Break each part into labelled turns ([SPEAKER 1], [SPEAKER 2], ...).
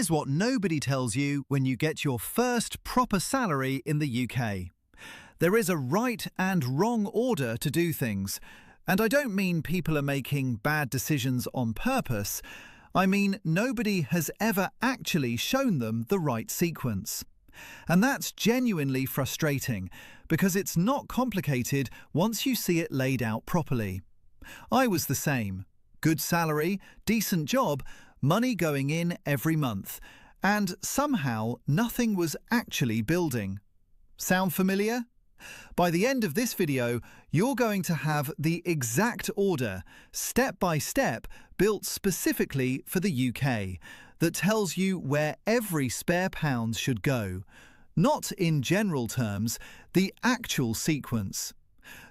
[SPEAKER 1] Here's what nobody tells you when you get your first proper salary in the UK. There is a right and wrong order to do things. And I don't mean people are making bad decisions on purpose. I mean nobody has ever actually shown them the right sequence. And that's genuinely frustrating because it's not complicated once you see it laid out properly. I was the same. Good salary, decent job, money going in every month, and somehow nothing was actually building. Sound familiar? By the end of this video, you're going to have the exact order, step by step, built specifically for the UK, that tells you where every spare pound should go. Not in general terms, the actual sequence.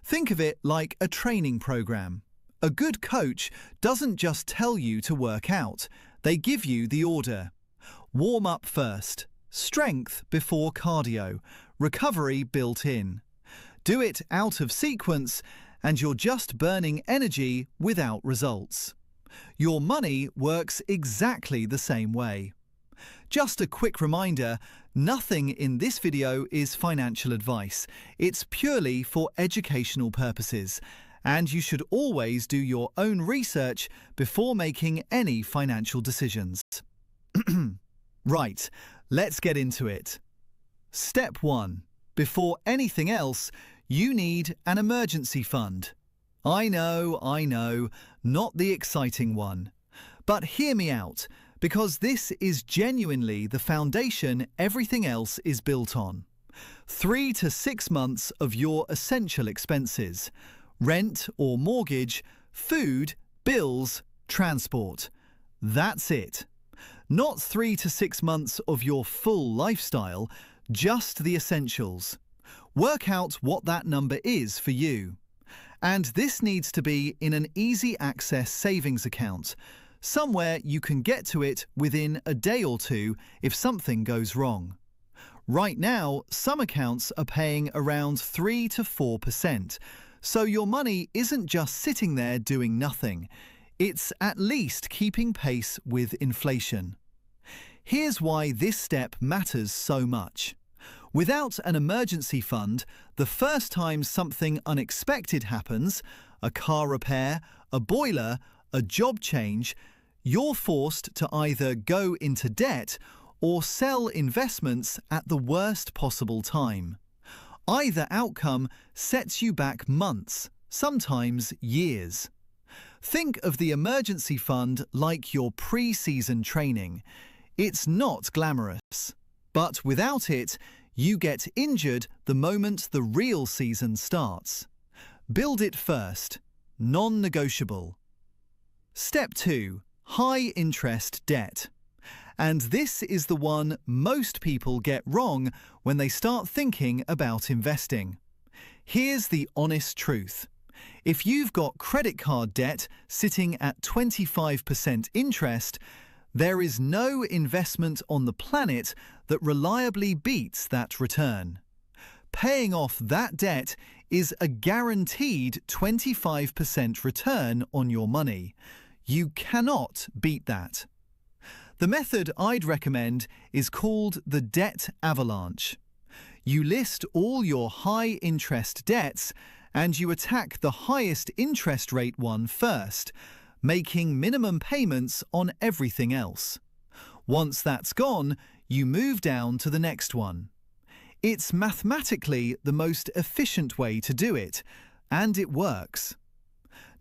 [SPEAKER 1] Think of it like a training program. A good coach doesn't just tell you to work out, they give you the order. Warm up first, strength before cardio, recovery built in. Do it out of sequence and you're just burning energy without results. Your money works exactly the same way. Just a quick reminder, nothing in this video is financial advice. It's purely for educational purposes. And you should always do your own research before making any financial decisions. Right, let's get into it. Step 1. Before anything else, you need an emergency fund. I know, not the exciting one. But hear me out, because this is genuinely the foundation everything else is built on. 3 to 6 months of your essential expenses. Rent or mortgage, food, bills, transport. That's it. Not 3 to 6 months of your full lifestyle, just the essentials. Work out what that number is for you. And this needs to be in an easy access savings account, somewhere you can get to it within a day or two if something goes wrong. Right now, some accounts are paying around 3 to 4%. So your money isn't just sitting there doing nothing. It's at least keeping pace with inflation. Here's why this step matters so much. Without an emergency fund, the first time something unexpected happens, a car repair, a boiler, a job change, you're forced to either go into debt or sell investments at the worst possible time. Either outcome sets you back months, sometimes years. Think of the emergency fund like your pre-season training. It's not glamorous, but without it, you get injured the moment the real season starts. Build it first, non-negotiable. Step 2. High interest debt. And this is the one most people get wrong when they start thinking about investing. Here's the honest truth. If you've got credit card debt sitting at 25% interest, there is no investment on the planet that reliably beats that return. Paying off that debt is a guaranteed 25% return on your money. You cannot beat that. The method I'd recommend is called the debt avalanche. You list all your high-interest debts and you attack the highest interest rate one first, making minimum payments on everything else. Once that's gone, you move down to the next one. It's mathematically the most efficient way to do it, and it works.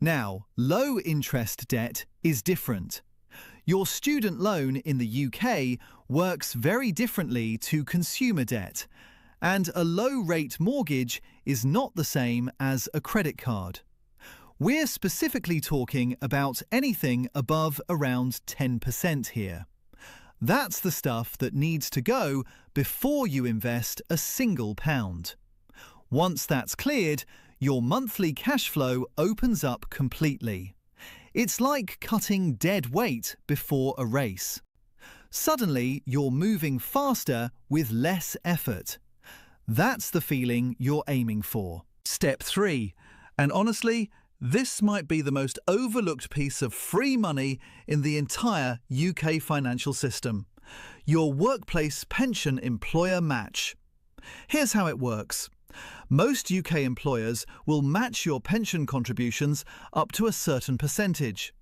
[SPEAKER 1] Now, low-interest debt is different. Your student loan in the UK works very differently to consumer debt, and a low-rate mortgage is not the same as a credit card. We're specifically talking about anything above around 10% here. That's the stuff that needs to go before you invest a single pound. Once that's cleared, your monthly cash flow opens up completely. It's like cutting dead weight before a race. Suddenly, you're moving faster with less effort. That's the feeling you're aiming for. Step 3. And honestly, this might be the most overlooked piece of free money in the entire UK financial system. Your workplace pension employer match. Here's how it works. Most UK employers will match your pension contributions up to a certain percentage.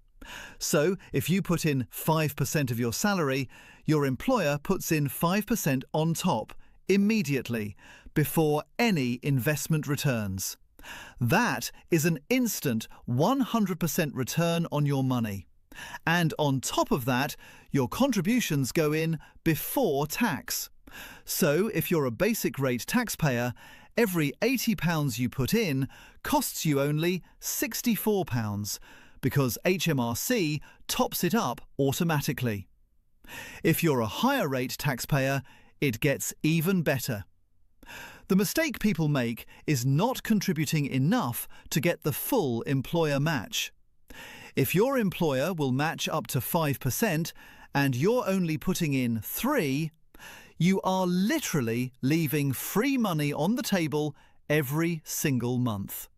[SPEAKER 1] So, if you put in 5% of your salary, your employer puts in 5% on top, immediately, before any investment returns. That is an instant 100% return on your money. And on top of that, your contributions go in before tax. So, if you're a basic rate taxpayer, every £80 you put in costs you only £64, because HMRC tops it up automatically. If you're a higher rate taxpayer, it gets even better. The mistake people make is not contributing enough to get the full employer match. If your employer will match up to 5% and you're only putting in 3%, you are literally leaving free money on the table every single month.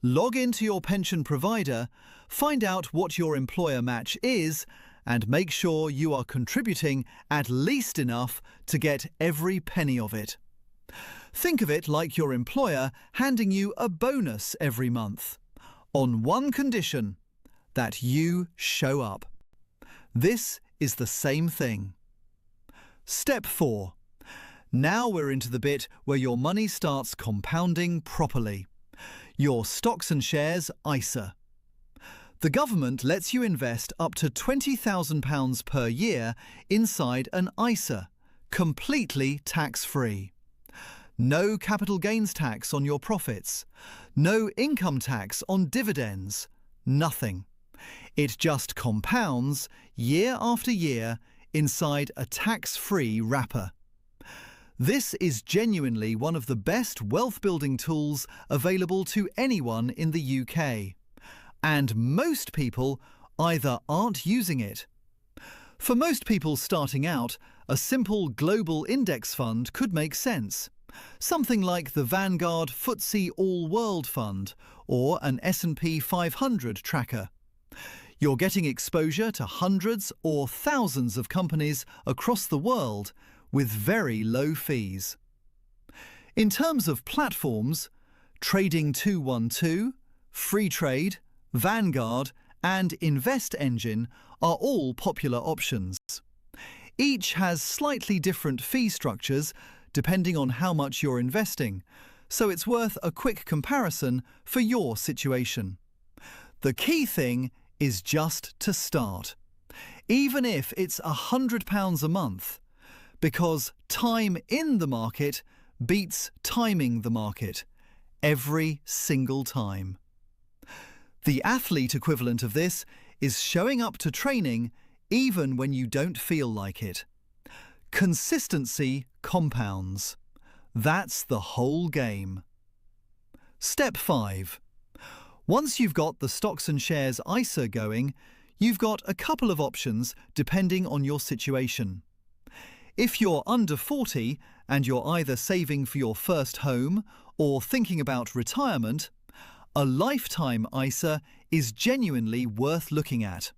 [SPEAKER 1] Log into your pension provider, find out what your employer match is, and make sure you are contributing at least enough to get every penny of it. Think of it like your employer handing you a bonus every month, on one condition: that you show up. This is the same thing. Step 4. Now we're into the bit where your money starts compounding properly. Your stocks and shares ISA. The government lets you invest up to £20,000 per year inside an ISA, completely tax-free. No capital gains tax on your profits. No income tax on dividends. Nothing. It just compounds year after year inside a tax-free wrapper. This is genuinely one of the best wealth-building tools available to anyone in the UK. And most people either aren't using it. For most people starting out, a simple global index fund could make sense. Something like the Vanguard FTSE All-World Fund or an S&P 500 tracker. You're getting exposure to hundreds or thousands of companies across the world with very low fees. In terms of platforms, Trading 212, Freetrade, Vanguard and Invest Engine are all popular options. Each has slightly different fee structures depending on how much you're investing, so it's worth a quick comparison for your situation. The key thing is just to start, even if it's £100 a month, because time in the market beats timing the market every single time. The athlete equivalent of this is showing up to training even when you don't feel like it. Consistency compounds. That's the whole game. Step 5. Once you've got the stocks and shares ISA going, you've got a couple of options depending on your situation. If you're under 40 and you're either saving for your first home or thinking about retirement, a lifetime ISA is genuinely worth looking at.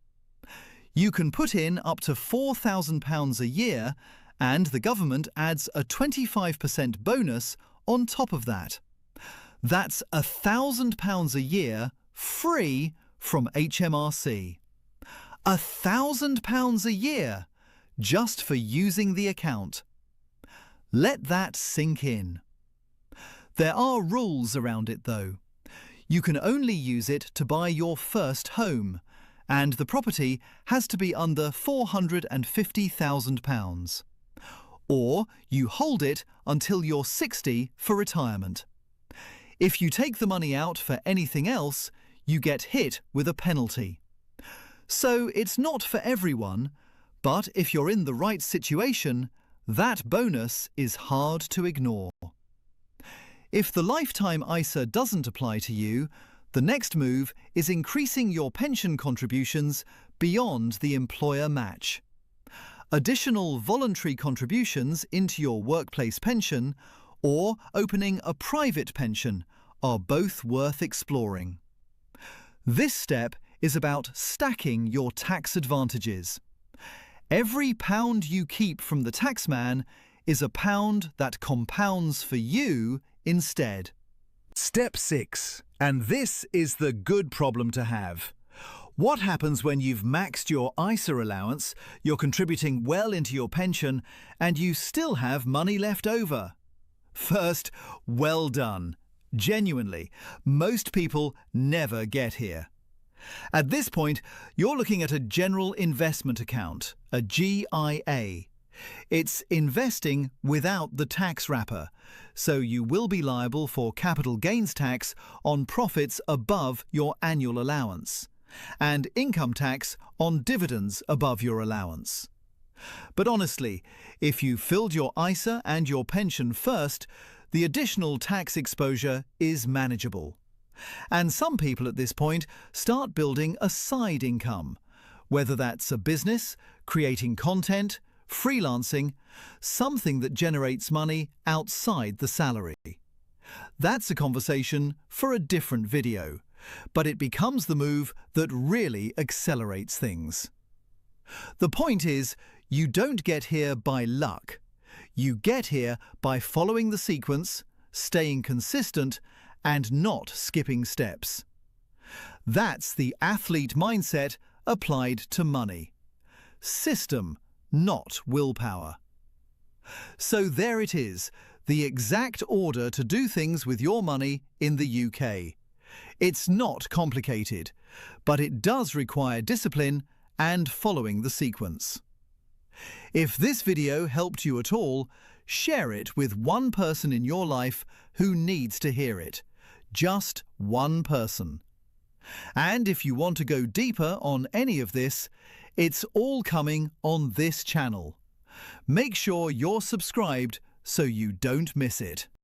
[SPEAKER 1] You can put in up to £4,000 a year and the government adds a 25% bonus on top of that. That's £1,000 a year free from HMRC. £1,000 a year just for using the account. Let that sink in. There are rules around it though. You can only use it to buy your first home, and the property has to be under £450,000. Or you hold it until you're 60 for retirement. If you take the money out for anything else, you get hit with a penalty. So it's not for everyone, but if you're in the right situation, that bonus is hard to ignore. If the lifetime ISA doesn't apply to you, the next move is increasing your pension contributions beyond the employer match. Additional voluntary contributions into your workplace pension or opening a private pension are both worth exploring. This step is about stacking your tax advantages. Every pound you keep from the taxman is a pound that compounds for you instead. Step 6. And this is the good problem to have. What happens when you've maxed your ISA allowance, you're contributing well into your pension, and you still have money left over? First, well done. Genuinely, most people never get here. At this point, you're looking at a general investment account, a GIA. It's investing without the tax wrapper, so you will be liable for capital gains tax on profits above your annual allowance, and income tax on dividends above your allowance. But honestly, if you filled your ISA and your pension first, the additional tax exposure is manageable. And some people at this point start building a side income, whether that's a business, creating content, freelancing, something that generates money outside the salary. That's a conversation for a different video, but it becomes the move that really accelerates things. The point is, you don't get here by luck. You get here by following the sequence, staying consistent, and not skipping steps. That's the athlete mindset applied to money. System, not willpower. So there it is, the exact order to do things with your money in the UK. It's not complicated, but it does require discipline and following the sequence. If this video helped you at all, share it with one person in your life who needs to hear it. Just one person. And if you want to go deeper on any of this, it's all coming on this channel. Make sure you're subscribed so you don't miss it.